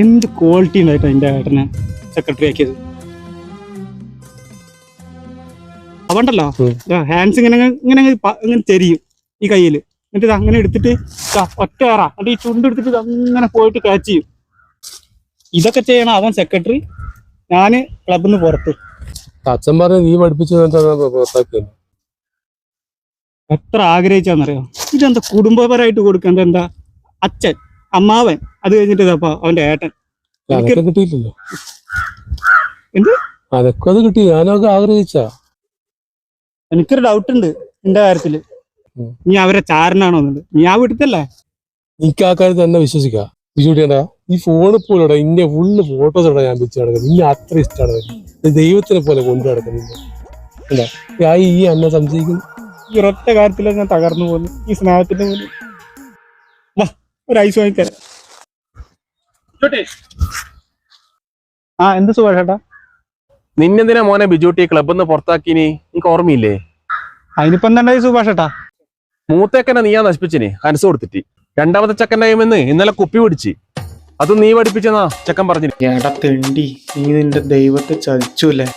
എന്ത് ക്വാളിറ്റി ഉണ്ടായിട്ടാ എന്റെ ഏട്ടനെ സെക്രട്ടറി ആക്കിയത്. അവണ്ടല്ലോ ഹാൻഡ്സ് ഇങ്ങനെ ഇങ്ങനെ ഇങ്ങനെ ചെരിയും ഈ കയ്യില്, എന്നിട്ട് ഇത് അങ്ങനെ എടുത്തിട്ട് ഒറ്റ ഏറ എന്നിട്ട് ഈ ചുണ്ട് എടുത്തിട്ട് അങ്ങനെ പോയിട്ട് ക്യാച്ച് ചെയ്യും. ഇതൊക്കെ ചെയ്യണം അവൻ സെക്രട്ടറി, ഞാന് ക്ലബിൽ നിന്ന് പുറത്ത്. അച്ഛൻ പറഞ്ഞ നീ പഠിപ്പിച്ചു എത്ര ആഗ്രഹിച്ചാന്നറിയോ? ഇതെന്താ കുടുംബപരമായിട്ട് കൊടുക്കേണ്ട, എന്താ അച്ഛൻ അമ്മാവൻ, അത് കഴിഞ്ഞിട്ട് ഇതപ്പോ അവന്റെ ഏട്ടൻ. അതൊക്കെ കിട്ടിയില്ലല്ലോ. എന്ത് അതൊക്കെ അത് കിട്ടി, ഞാനൊക്കെ ആഗ്രഹിച്ച. എനിക്കൊരു ഡൗട്ട് ഉണ്ട് എന്റെ കാര്യത്തില്. നീ അവരെ ചാരനാണോ എന്നത്? നീ ആ വീട്ടിലല്ലേ? എനിക്ക് ആ കാര്യത്തിൽ തന്നെ വിശ്വസിക്കാം. വിജുട്ടിയാ ഈ ഫോണിൽ പോലെടാ ഇന്നെ ഫുള്ള് ഫോട്ടോസ് ഇടാ ഞാൻ വെച്ച് നടക്കുന്നത്. ഇന്നെ അത്ര ഇഷ്ടമാണ്, ദൈവത്തിനെ പോലെ കൊണ്ടു നടക്കുന്നത്. എന്താ ഞാൻ ഈ എന്നെ സംശയിക്കുന്നു? ഈ ഒരൊറ്റ കാര്യത്തിലാണ് ഞാൻ തകർന്നു പോകുന്നു, ഈ സ്നേഹത്തിന്റെ മുന്നിൽ. വാ ഒരു ഐസ് വാങ്ങിത്തരാം. ആ എന്ത് സുഖേട്ടാ? നിന്നെന്തിനാ മോനെ ബിജുട്ടി ക്ലബിൽ നിന്ന് പുറത്താക്കിനി? എനിക്ക് ഓർമ്മയില്ലേ? അതിനിപ്പോ എന്തായി സുഭാഷേട്ടാ? മൂത്തേക്കനെ നീയാ നശിപ്പിച്ചിനി ഹൻസ് കൊടുത്തിട്ട്. രണ്ടാമത്തെ ചെക്കൻ്റെ കൈമെന്ന് ഇന്നലെ കുപ്പി പിടിച്ച്, അതും നീ പഠിപ്പിച്ചെന്നാ ചെക്കൻ പറഞ്ഞു. ഏടാ തെണ്ടി, നീ നിന്റെ ദൈവത്തെ ചതിച്ചൂല്ലേ?